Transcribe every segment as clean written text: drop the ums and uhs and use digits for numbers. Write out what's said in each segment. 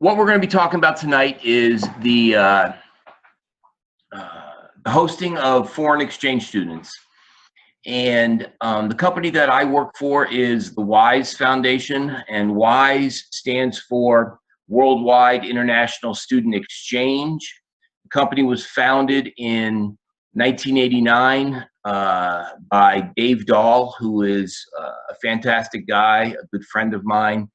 What we're going to be talking about tonight is the hosting of foreign exchange students. And the company that I work for is the WISE Foundation, and WISE stands for Worldwide International Student Exchange. The company was founded in 1989 by Dave Dahl, who is a fantastic guy, a good friend of mine.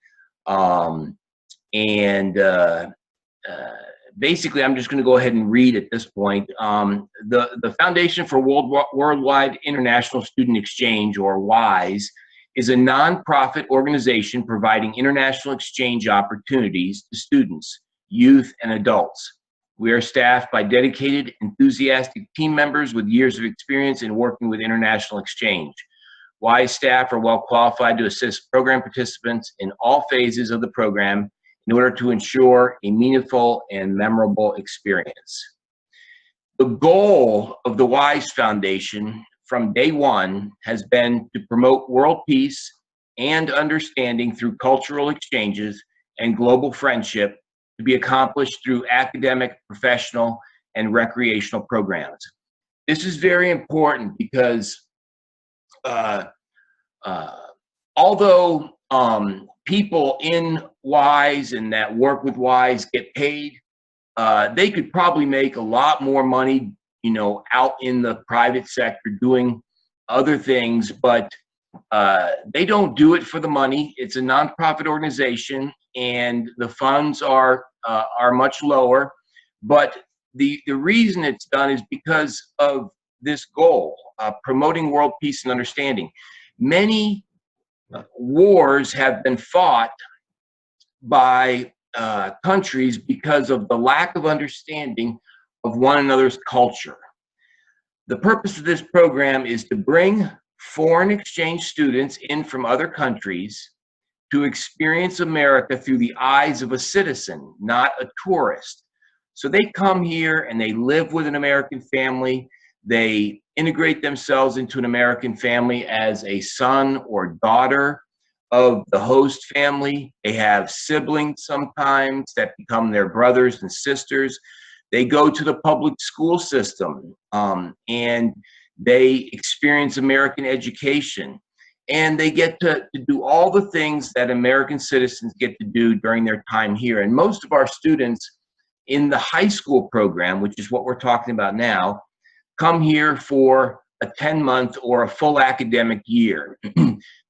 Basically, I'm just going to go ahead and read at this point. The Foundation for Worldwide International Student Exchange, or WISE, is a nonprofit organization providing international exchange opportunities to students, youth, and adults. We are staffed by dedicated, enthusiastic team members with years of experience in working with international exchange. WISE staff are well qualified to assist program participants in all phases of the program in order to ensure a meaningful and memorable experience. The goal of the WISE Foundation from day one has been to promote world peace and understanding through cultural exchanges and global friendship, to be accomplished through academic, professional, and recreational programs. This is very important because although people in WISE and that work with WISE get paid, they could probably make a lot more money, out in the private sector doing other things, but they don't do it for the money. It's a nonprofit organization, and the funds are much lower. But the reason it's done is because of this goal, promoting world peace and understanding. Many wars have been fought by countries because of the lack of understanding of one another's culture. The purpose of this program is to bring foreign exchange students in from other countries to experience America through the eyes of a citizen, not a tourist. So they come here and they live with an American family. They integrate themselves into an American family as a son or daughter of the host family. They have siblings sometimes that become their brothers and sisters. They go to the public school system and they experience American education. And they get to do all the things that American citizens get to do during their time here. And most of our students in the high school program, which is what we're talking about now, come here for a 10-month or a full academic year.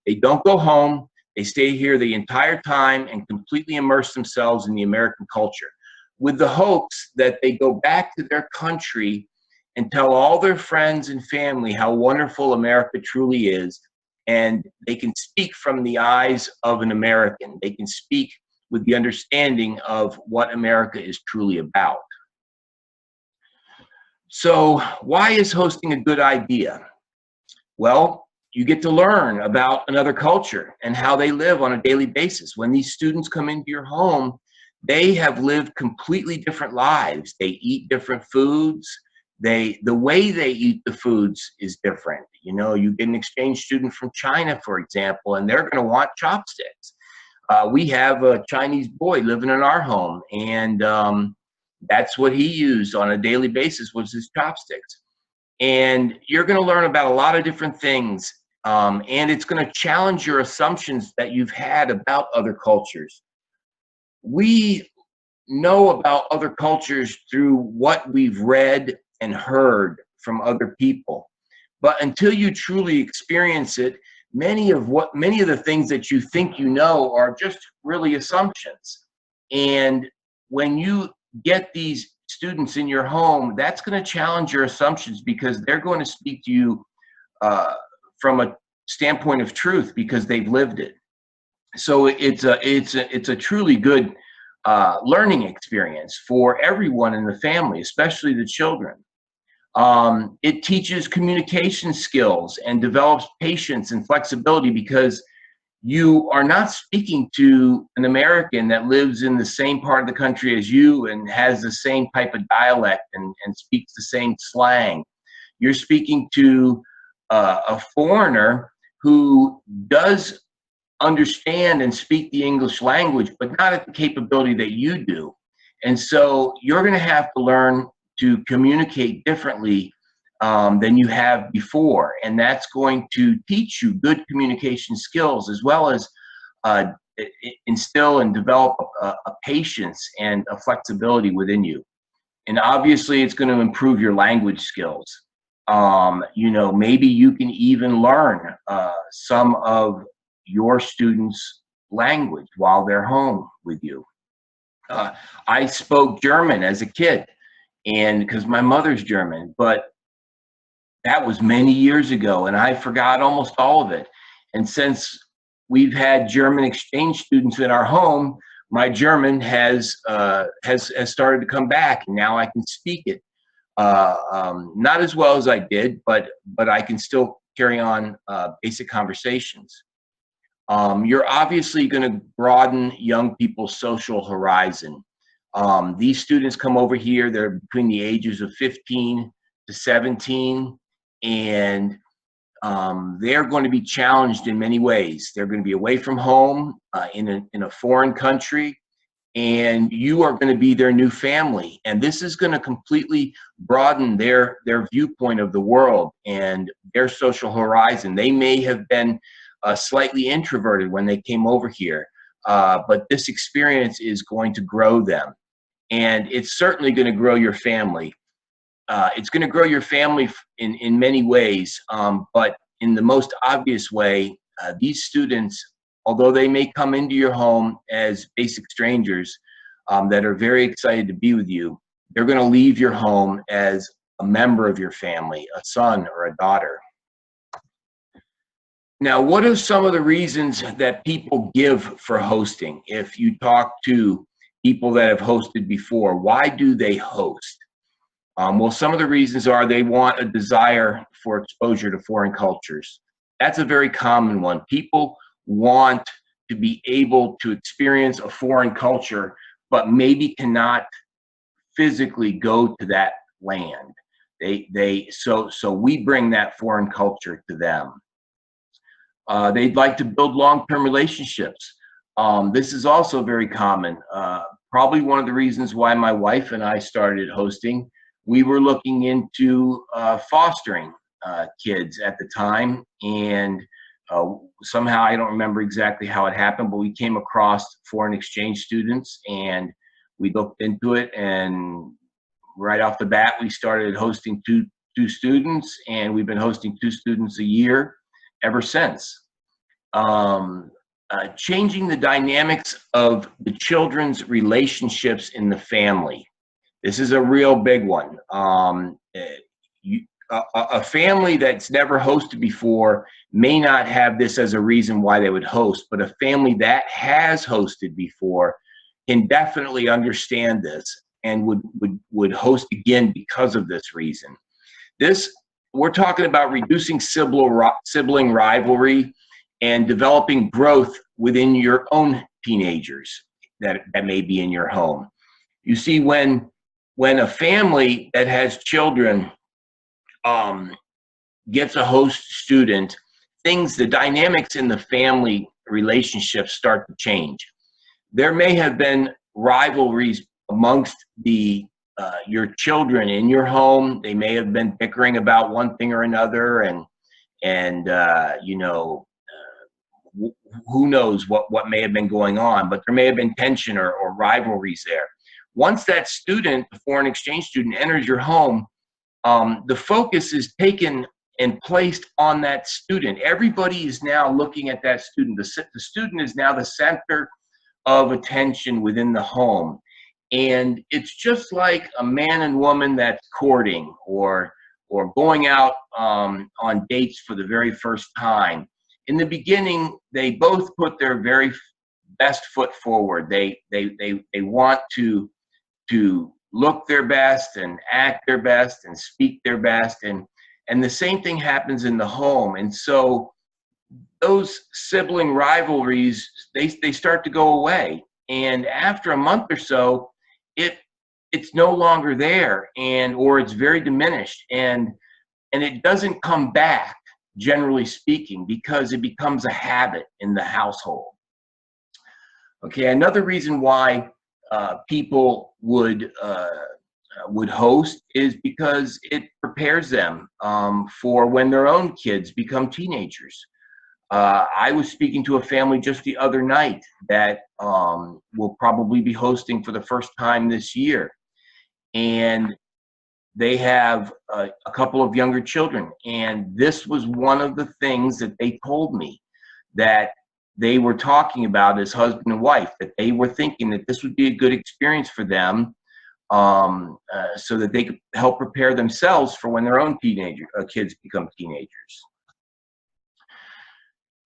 They don't go home. They stay here the entire time and completely immerse themselves in the American culture, with the hopes that they go back to their country and tell all their friends and family how wonderful America truly is. And they can speak from the eyes of an American. They can speak with the understanding of what America is truly about. So why is hosting a good idea? Well, you get to learn about another culture and how they live on a daily basis. When these students come into your home, they have lived completely different lives. They eat different foods. The way they eat the foods is different. You get an exchange student from China, for example, and they're going to want chopsticks. We have a Chinese boy living in our home, and that's what he used on a daily basis, was his chopsticks. And you're going to learn about a lot of different things, and it's going to challenge your assumptions that you've had about other cultures. We know about other cultures through what we've read and heard from other people. But until you truly experience it, many of the things that you think you know are just really assumptions. And when you get these students in your home, that's going to challenge your assumptions, because they're going to speak to you from a standpoint of truth, because they've lived it. So it's a truly good learning experience for everyone in the family, especially the children. It teaches communication skills and develops patience and flexibility, because you are not speaking to an American that lives in the same part of the country as you and has the same type of dialect and speaks the same slang. You're speaking to a foreigner who does understand and speak the English language, but not at the capability that you do. And so you're going to have to learn to communicate differently than you have before. And that's going to teach you good communication skills, as well as uh, instill and develop a patience and a flexibility within you. And obviously, it's going to improve your language skills. Maybe you can even learn some of your students' language while they're home with you. I spoke German as a kid, and because my mother's German, but that was many years ago, and I forgot almost all of it. And since we've had German exchange students in our home, my German has started to come back, and now I can speak it. Not as well as I did, but I can still carry on basic conversations. You're obviously going to broaden young people's social horizon. These students come over here, they're between the ages of 15 to 17, and they're going to be challenged in many ways. They're going to be away from home in a foreign country, and you are going to be their new family. And this is going to completely broaden their viewpoint of the world and their social horizon. They may have been slightly introverted when they came over here, but this experience is going to grow them. And it's certainly going to grow your family. It's going to grow your family in many ways, but in the most obvious way, these students, although they may come into your home as basic strangers that are very excited to be with you, they're going to leave your home as a member of your family, a son or a daughter. Now, what are some of the reasons that people give for hosting? If you talk to people that have hosted before, why do they host? Well, some of the reasons are they want a desire for exposure to foreign cultures. That's a very common one. People want to be able to experience a foreign culture, but maybe cannot physically go to that land. So we bring that foreign culture to them. They'd like to build long-term relationships. This is also very common. Probably one of the reasons why my wife and I started hosting. We were looking into fostering kids at the time, and somehow, I don't remember exactly how it happened, but we came across foreign exchange students, and we looked into it, and right off the bat, we started hosting two students, and we've been hosting 2 students a year ever since. Changing the dynamics of the children's relationships in the family. This is a real big one. A family that's never hosted before may not have this as a reason why they would host, but a family that has hosted before can definitely understand this and would host again because of this reason. We're talking about reducing sibling rivalry and developing growth within your own teenagers that may be in your home. You see, when a family that has children gets a host student, the dynamics in the family relationships start to change. There may have been rivalries amongst your children in your home. They may have been bickering about one thing or another, and who knows what may have been going on, but there may have been tension or rivalries there. Once that student, the foreign exchange student, enters your home, the focus is taken and placed on that student. Everybody is now looking at that student. The student is now the center of attention within the home. And it's just like a man and woman that's courting or going out on dates for the very first time. In the beginning, they both put their very best foot forward. They want to look their best and act their best and speak their best, and the same thing happens in the home. And so those sibling rivalries, they start to go away, and after a month or so, it's no longer there, or it's very diminished, and it doesn't come back generally speaking, because it becomes a habit in the household. Okay, another reason why people would host is because it prepares them for when their own kids become teenagers. I was speaking to a family just the other night that will probably be hosting for the first time this year. And they have a couple of younger children. And this was one of the things that they told me that they were talking about as husband and wife, that they were thinking that this would be a good experience for them so that they could help prepare themselves for when their own kids become teenagers.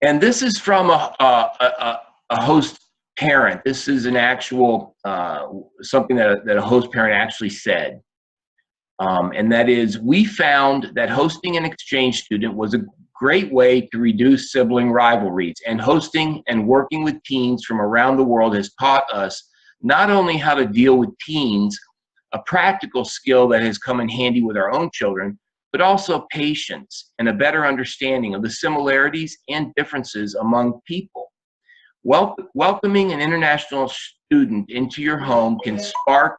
And this is from a host parent. This is an actual, something that a host parent actually said. And that is, we found that hosting an exchange student was a great way to reduce sibling rivalries, and hosting and working with teens from around the world has taught us not only how to deal with teens, a practical skill that has come in handy with our own children, but also patience and a better understanding of the similarities and differences among people. Welcoming an international student into your home can spark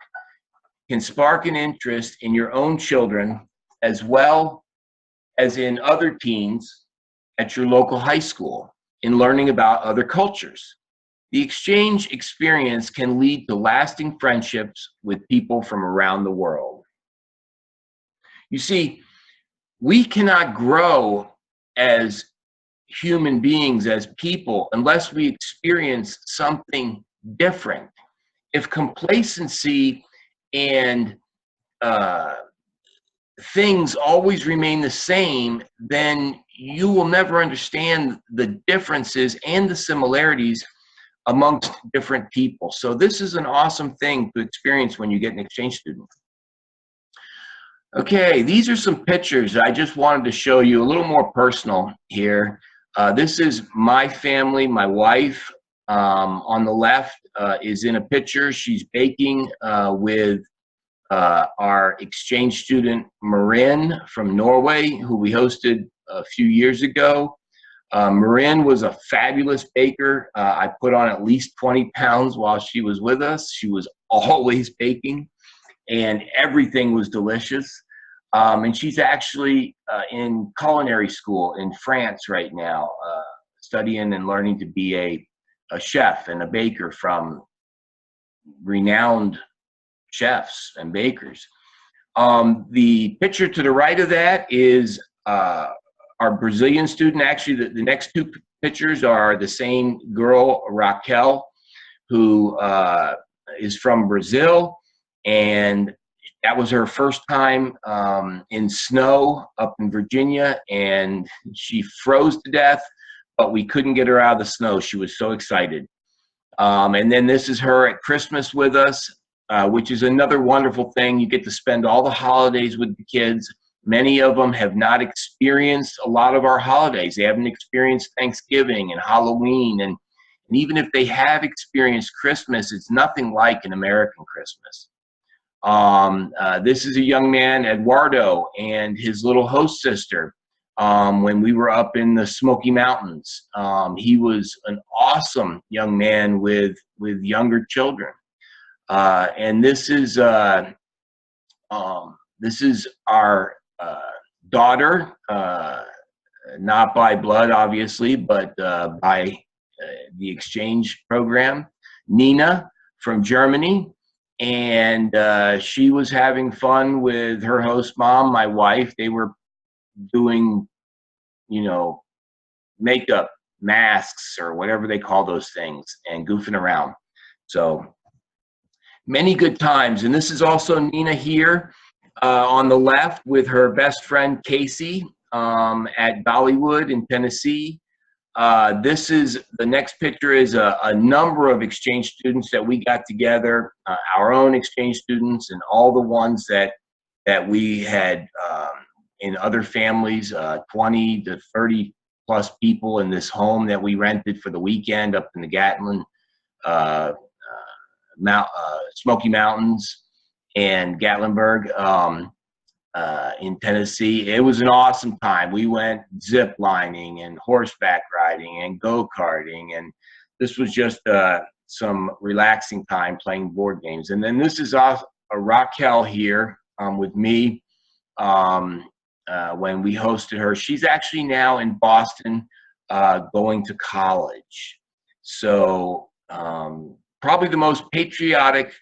an interest in your own children as well as in other teens at your local high school in learning about other cultures. The exchange experience can lead to lasting friendships with people from around the world. You see, we cannot grow as human beings, as people, unless we experience something different. If complacency and things always remain the same, then you will never understand the differences and the similarities amongst different people. So this is an awesome thing to experience when you get an exchange student. Okay, these are some pictures I just wanted to show you, a little more personal here. This is my family, my wife. On the left is in a picture. She's baking with our exchange student Marin from Norway, who we hosted a few years ago. Marin was a fabulous baker. I put on at least 20 pounds while she was with us. She was always baking, and everything was delicious. And she's actually in culinary school in France right now, studying and learning to be a chef and a baker from renowned chefs and bakers. The picture to the right of that is our Brazilian student. Actually, the next two pictures are the same girl, Raquel, who is from Brazil, and that was her first time in snow up in Virginia, and she froze to death, but we couldn't get her out of the snow. She was so excited. And then this is her at Christmas with us, which is another wonderful thing. You get to spend all the holidays with the kids. Many of them have not experienced a lot of our holidays. They haven't experienced Thanksgiving and Halloween. And even if they have experienced Christmas, it's nothing like an American Christmas. This is a young man, Eduardo, and his little host sister. When we were up in the Smoky Mountains, he was an awesome young man with younger children. And this is our daughter, not by blood, obviously, but by the exchange program, Nina from Germany. And she was having fun with her host mom, my wife. They were doing, makeup, masks, or whatever they call those things, and goofing around. So many good times. And this is also Nina here on the left with her best friend Casey at Dollywood in Tennessee. This is the next picture is a number of exchange students that we got together, our own exchange students, and all the ones that we had in other families, 20 to 30 plus people in this home that we rented for the weekend up in the Gatlin Smoky Mountains and Gatlinburg. in Tennessee. It was an awesome time. We went zip lining and horseback riding and go-karting, and this was just some relaxing time playing board games. And then this is Raquel here with me when we hosted her. She's actually now in Boston going to college. So probably the most patriotic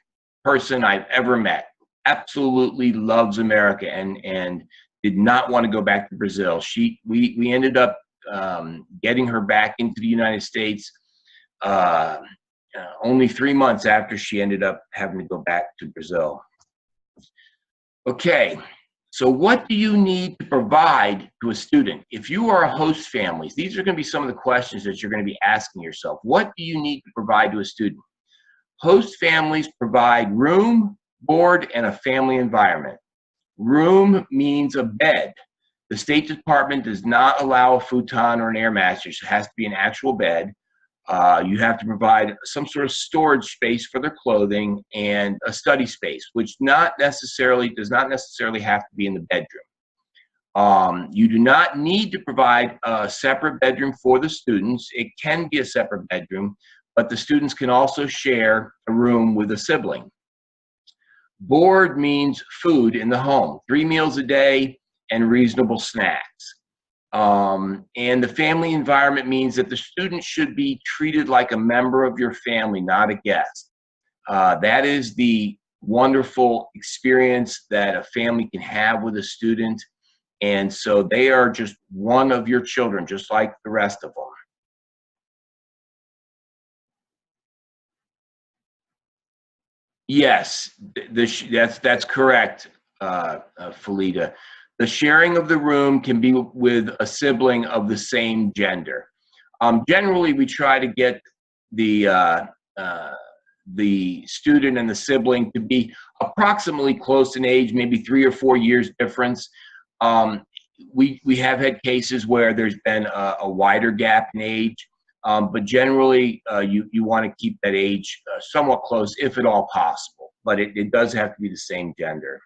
person I've ever met. Absolutely loves America and did not want to go back to Brazil. We ended up getting her back into the United States only 3 months after she ended up having to go back to Brazil. Okay, so what do you need to provide to a student? If you are a host families, these are going to be some of the questions that you're going to be asking yourself. What do you need to provide to a student? Host families provide room, board, and a family environment. Room means a bed. The State Department does not allow a futon or an air mattress. It has to be an actual bed. You have to provide some sort of storage space for their clothing and a study space, which does not necessarily have to be in the bedroom. You do not need to provide a separate bedroom for the students. It can be a separate bedroom, but the students can also share a room with a sibling. Board means food in the home, 3 meals a day and reasonable snacks. And the family environment means that the student should be treated like a member of your family, not a guest. That is the wonderful experience that a family can have with a student. And so they are just one of your children, just like the rest of them. Yes, that's correct, Felita. The sharing of the room can be with a sibling of the same gender. Generally, we try to get the student and the sibling to be approximately close in age, maybe 3 or 4 years difference. We have had cases where there's been a wider gap in age, but generally you want to keep that age somewhat close, if at all possible. But it does have to be the same gender.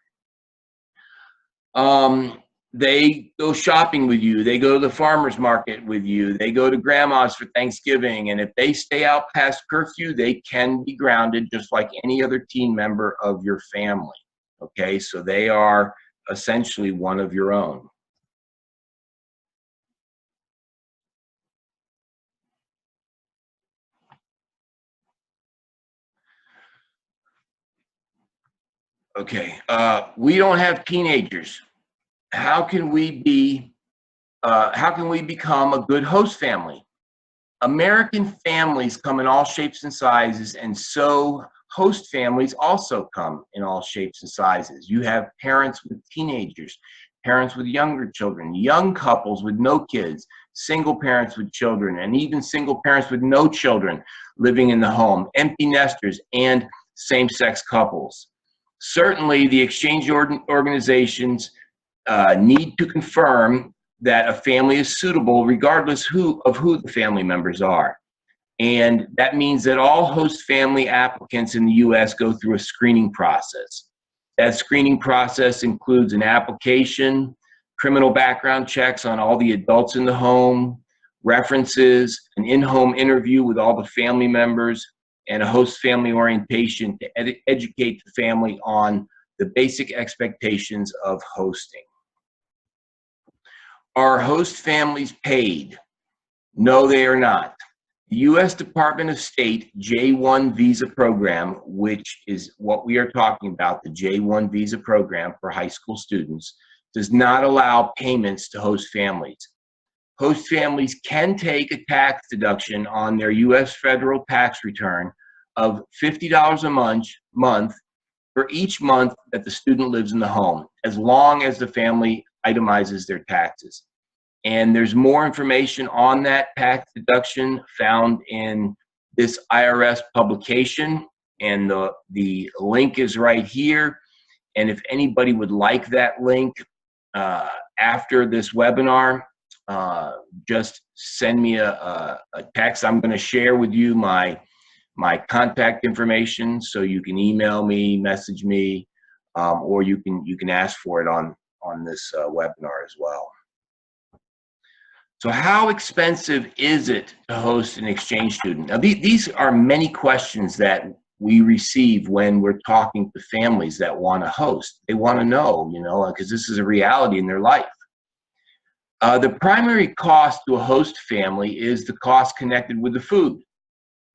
They go shopping with you. They go to the farmer's market with you. They go to grandma's for Thanksgiving. And if they stay out past curfew, they can be grounded just like any other teen member of your family. Okay, so they are essentially one of your own. Okay, we don't have teenagers. How can we become a good host family? American families come in all shapes and sizes, and so host families also come in all shapes and sizes. You have parents with teenagers, parents with younger children, young couples with no kids, single parents with children, and even single parents with no children living in the home, empty nesters, and same-sex couples. Certainly, the exchange organizations need to confirm that a family is suitable regardless of who the family members are. And that means that all host family applicants in the U.S. go through a screening process. That screening process includes an application, criminal background checks on all the adults in the home, references, an in-home interview with all the family members, and a host family orientation to educate the family on the basic expectations of hosting. Are host families paid? No, they are not. The U.S. Department of State J-1 visa program, which is what we are talking about, the J-1 visa program for high school students, does not allow payments to host families. Host families can take a tax deduction on their U.S. federal tax return of $50 a month for each month that the student lives in the home, as long as the family itemizes their taxes. And there's more information on that tax deduction found in this IRS publication, and the link is right here. And if anybody would like that link after this webinar, just send me a text. I'm going to share with you my contact information, so you can email me, message me, or you can ask for it on on this webinar as well. So how expensive is it to host an exchange student? Now, these are many questions that we receive when we're talking to families that want to host. They want to know, because this is a reality in their life. The primary cost to a host family is the cost connected with the food.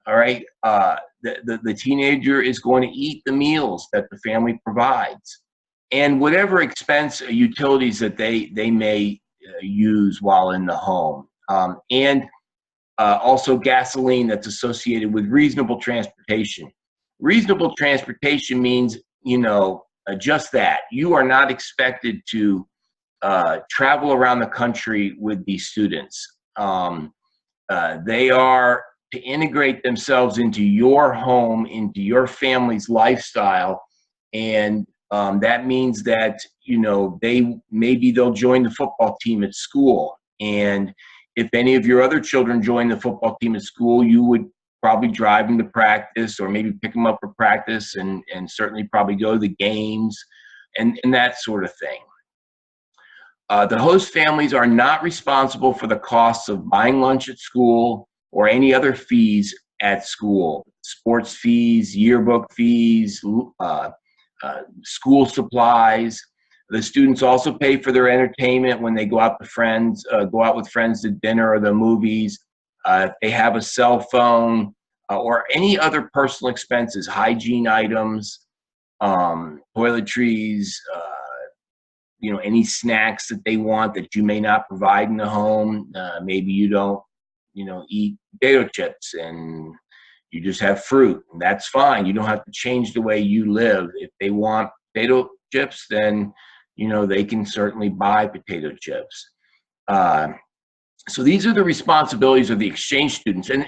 All right, the teenager is going to eat the meals that the family provides, and whatever expense utilities that they may use while in the home, and also gasoline that's associated with reasonable transportation. Reasonable transportation means, just that. You are not expected to travel around the country with these students. They are to integrate themselves into your home, into your family's lifestyle, and that means that they'll join the football team at school, and if any of your other children join the football team at school, you would probably drive them to practice, or maybe pick them up for practice, and certainly probably go to the games, and that sort of thing. The host families are not responsible for the costs of buying lunch at school or any other fees at school. Sports fees, yearbook fees, school supplies. The students also pay for their entertainment when they go out with friends to dinner or the movies. If they have a cell phone or any other personal expenses, hygiene items, toiletries, any snacks that they want that you may not provide in the home. Maybe you don't, eat potato chips and you just have fruit, and that's fine. You don't have to change the way you live. If they want potato chips, then, they can certainly buy potato chips. So these are the responsibilities of the exchange students. And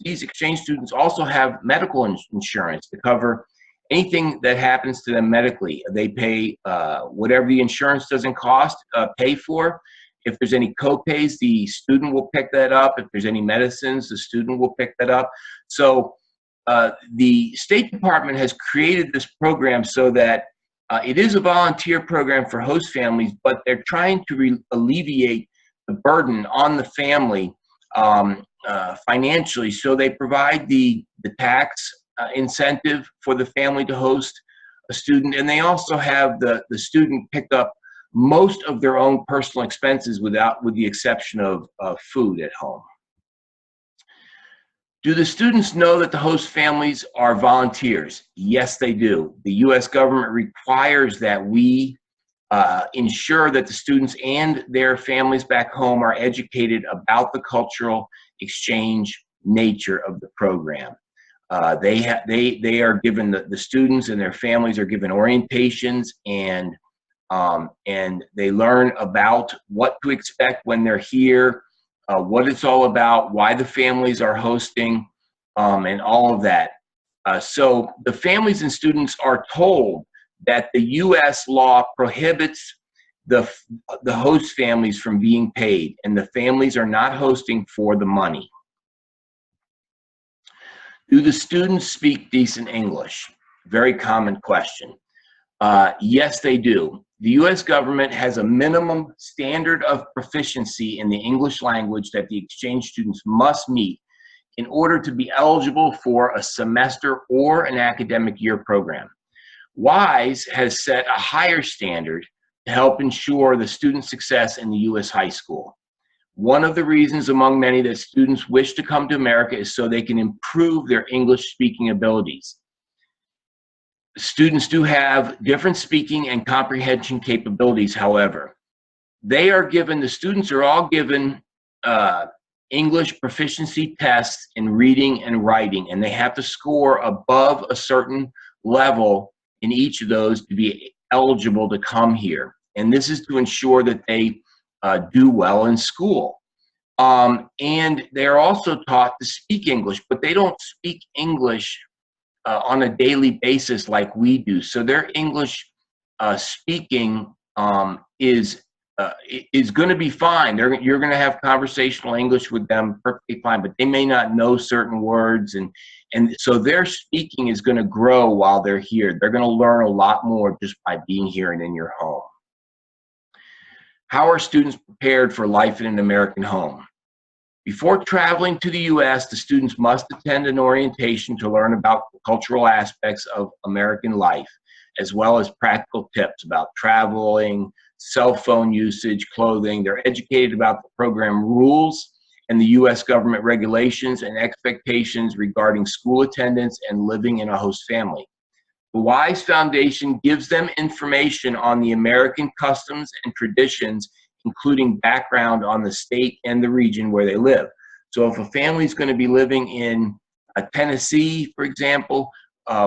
these exchange students also have medical insurance to cover anything that happens to them medically. They pay whatever the insurance doesn't cost, pay for. If there's any co-pays, the student will pick that up. If there's any medicines, the student will pick that up. So the State Department has created this program so that it is a volunteer program for host families, but they're trying to alleviate the burden on the family financially. So they provide the tax incentive for the family to host a student, and they also have the student pick up most of their own personal expenses with the exception of food at home. Do the students know that the host families are volunteers? Yes, they do. The U.S. government requires that we ensure that the students and their families back home are educated about the cultural exchange nature of the program. They are given, the students and their families are given orientations, and they learn about what to expect when they're here, what it's all about, why the families are hosting, and all of that. So the families and students are told that the U.S. law prohibits the host families from being paid, and the families are not hosting for the money. Do the students speak decent English? Very common question. Yes, they do. The U.S. government has a minimum standard of proficiency in the English language that the exchange students must meet in order to be eligible for a semester or an academic year program. WISE has set a higher standard to help ensure the student success in the U.S. high school. One of the reasons among many that students wish to come to America is so they can improve their English speaking abilities. Students do have different speaking and comprehension capabilities, however. The students are all given English proficiency tests in reading and writing, and they have to score above a certain level in each of those to be eligible to come here. And this is to ensure that they do well in school. And they're also taught to speak English, but they don't speak English on a daily basis like we do. So their English speaking is going to be fine. You're going to have conversational English with them perfectly fine, but they may not know certain words, and so their speaking is going to grow while they're here. They're going to learn a lot more just by being here and in your home. How are students prepared for life in an American home? Before traveling to the U.S., the students must attend an orientation to learn about the cultural aspects of American life, as well as practical tips about traveling, cell phone usage, clothing. They're educated about the program rules and the U.S. government regulations and expectations regarding school attendance and living in a host family. The WISE Foundation gives them information on the American customs and traditions, including background on the state and the region where they live. So if a family is going to be living in Tennessee, for example,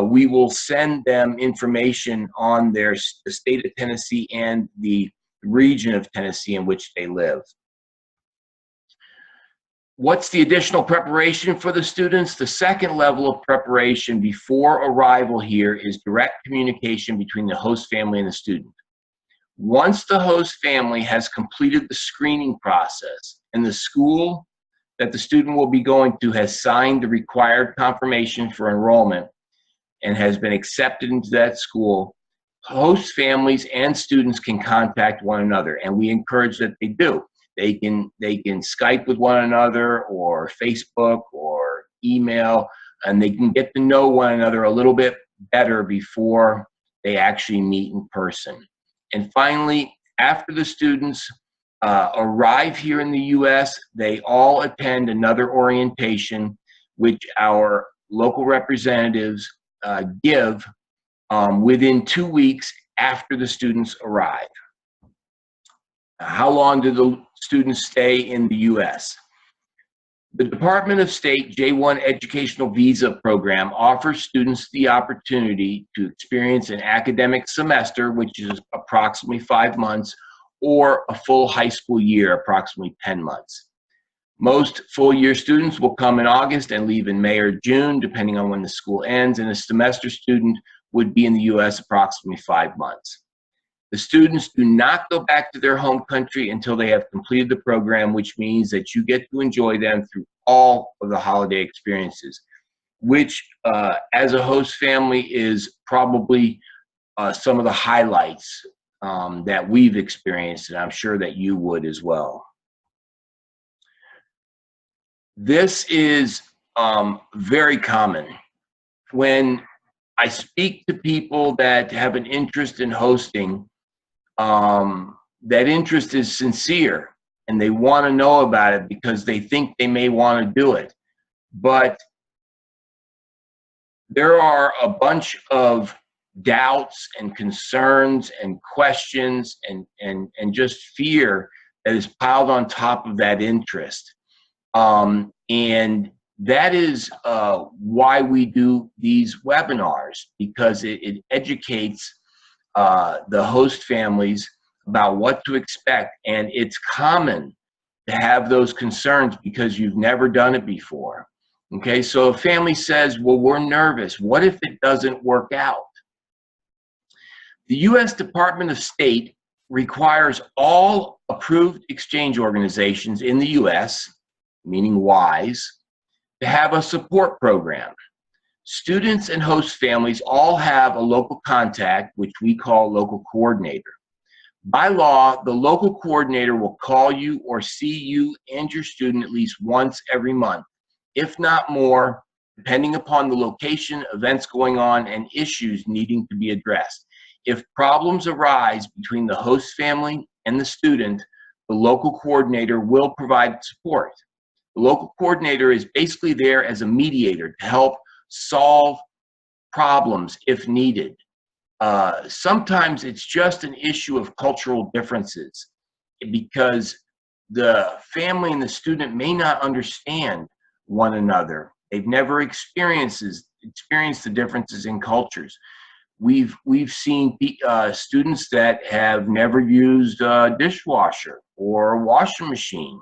we will send them information on the state of Tennessee and the region of Tennessee in which they live. What's the additional preparation for the students? The second level of preparation before arrival here is direct communication between the host family and the student. Once the host family has completed the screening process and the school that the student will be going to has signed the required confirmation for enrollment and has been accepted into that school, host families and students can contact one another, and we encourage that they do. They can Skype with one another or Facebook or email, and they can get to know one another a little bit better before they actually meet in person. And finally, after the students arrive here in the U.S., they all attend another orientation, which our local representatives give within 2 weeks after the students arrive. How long do the students stay in the U.S.? The Department of State J-1 Educational Visa Program offers students the opportunity to experience an academic semester, which is approximately 5 months, or a full high school year, approximately 10 months. Most full-year students will come in August and leave in May or June, depending on when the school ends, and a semester student would be in the U.S. approximately 5 months. The students do not go back to their home country until they have completed the program, which means that you get to enjoy them through all of the holiday experiences, which as a host family is probably some of the highlights that we've experienced, and I'm sure that you would as well. This is very common. When I speak to people that have an interest in hosting, that interest is sincere and they want to know about it because they think they may want to do it. But there are a bunch of doubts and concerns and questions and just fear that is piled on top of that interest. And that is why we do these webinars, because it educates the host families about what to expect. And it's common to have those concerns because you've never done it before. Okay, so a family says, well, we're nervous. What if it doesn't work out? The U.S. Department of State requires all approved exchange organizations in the U.S., meaning WISE, to have a support program. Students and host families all have a local contact, which we call local coordinator. By law, the local coordinator will call you or see you and your student at least once every month, if not more, depending upon the location, events going on, and issues needing to be addressed. If problems arise between the host family and the student, the local coordinator will provide support. The local coordinator is basically there as a mediator to help solve problems if needed. Sometimes it's just an issue of cultural differences because the family and the student may not understand one another. They've never experienced the differences in cultures. We've seen students that have never used a dishwasher or a washing machine.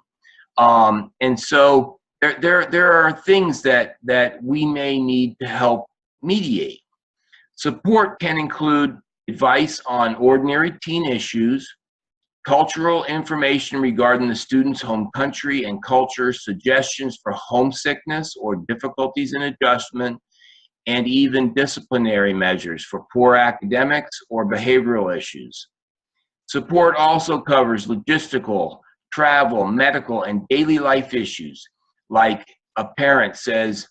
And so there are things that we may need to help mediate. Support can include advice on ordinary teen issues, cultural information regarding the student's home country and culture, suggestions for homesickness or difficulties in adjustment, and even disciplinary measures for poor academics or behavioral issues. Support also covers logistical, travel, medical, and daily life issues, like a parent says,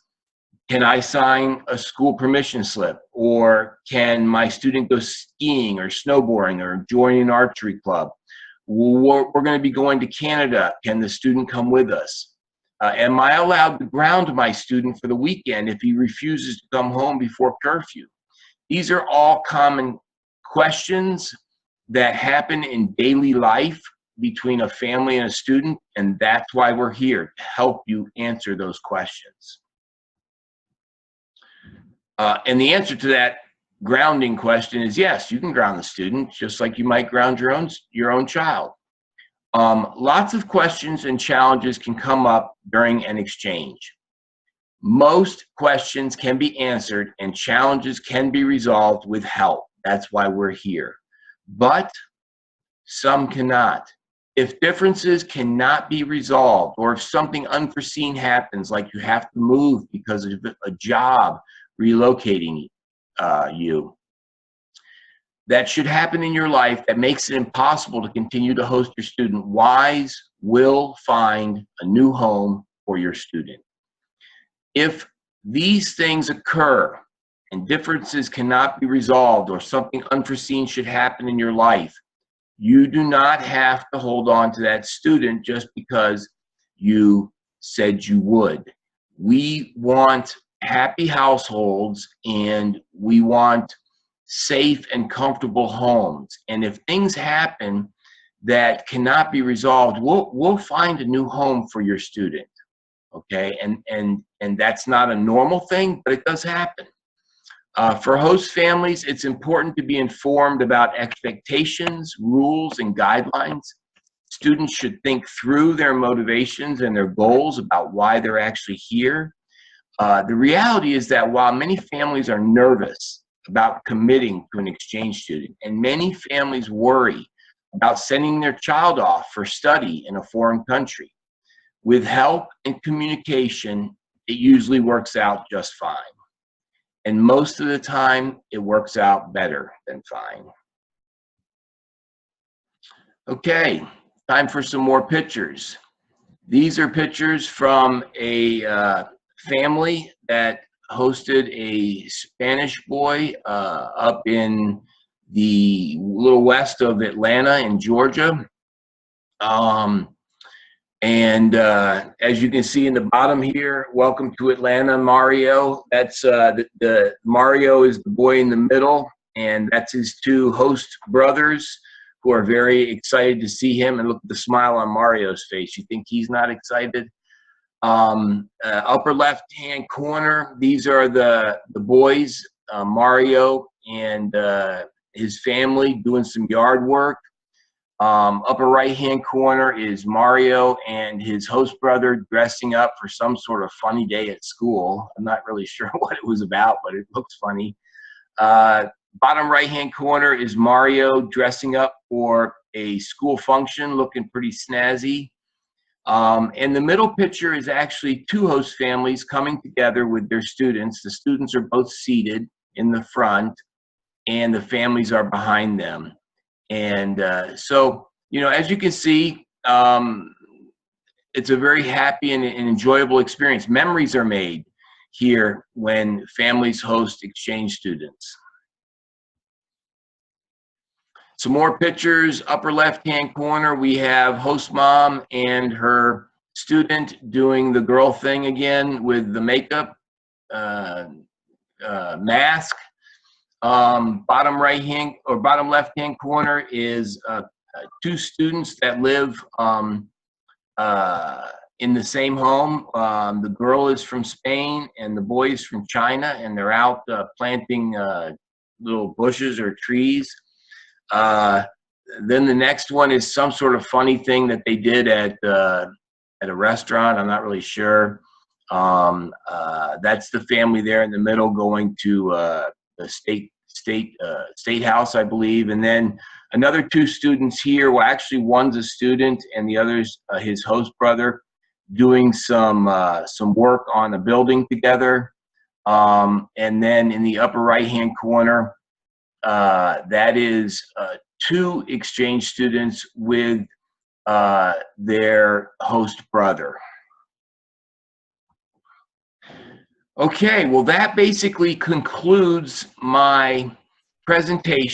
can I sign a school permission slip? Or can my student go skiing or snowboarding or join an archery club? We're going to be going to Canada. Can the student come with us? Am I allowed to ground my student for the weekend if he refuses to come home before curfew? These are all common questions that happen in daily life between a family and a student, and that's why we're here, to help you answer those questions. And the answer to that grounding question is yes, you can ground the student just like you might ground your own child. Lots of questions and challenges can come up during an exchange. Most questions can be answered and challenges can be resolved with help. That's why we're here. But some cannot. If differences cannot be resolved, or if something unforeseen happens, like you have to move because of a job relocating you, that should happen in your life that makes it impossible to continue to host your student, WISE will find a new home for your student. If these things occur and differences cannot be resolved, or something unforeseen should happen in your life, you do not have to hold on to that student just because you said you would. We want happy households, and we want safe and comfortable homes. And if things happen that cannot be resolved, we'll find a new home for your student. Okay, and that's not a normal thing, but it does happen. For host families, it's important to be informed about expectations, rules, and guidelines. Students should think through their motivations and their goals about why they're actually here. The reality is that while many families are nervous about committing to an exchange student, and many families worry about sending their child off for study in a foreign country, with help and communication, it usually works out just fine. And most of the time, it works out better than fine. Okay, time for some more pictures. These are pictures from a family that hosted a Spanish boy up in the little west of Atlanta in Georgia. As you can see in the bottom here, welcome to Atlanta, Mario. That's the Mario is the boy in the middle, and that's his two host brothers who are very excited to see him. And look at the smile on Mario's face. You think he's not excited? Upper left-hand corner, these are the boys, Mario and his family doing some yard work. Upper right-hand corner is Mario and his host brother dressing up for some sort of funny day at school. I'm not really sure what it was about, but it looks funny. Bottom right-hand corner is Mario dressing up for a school function, looking pretty snazzy. And the middle picture is actually two host families coming together with their students. The students are both seated in the front, and the families are behind them. And so, you know, as you can see, it's a very happy and enjoyable experience. Memories are made here when families host exchange students. Some more pictures. Upper left-hand corner, we have host mom and her student doing the girl thing again with the makeup mask. Bottom right-hand or bottom left-hand corner is two students that live in the same home. The girl is from Spain and the boy is from China, and they're out planting little bushes or trees. Then the next one is some sort of funny thing that they did at a restaurant. I'm not really sure. That's the family there in the middle going to the state house, I believe. And then another two students here. Well, actually, one's a student and the other's his host brother, doing some work on a building together. And then in the upper right-hand corner, that is 2 exchange students with their host brother. Okay, well, that basically concludes my presentation.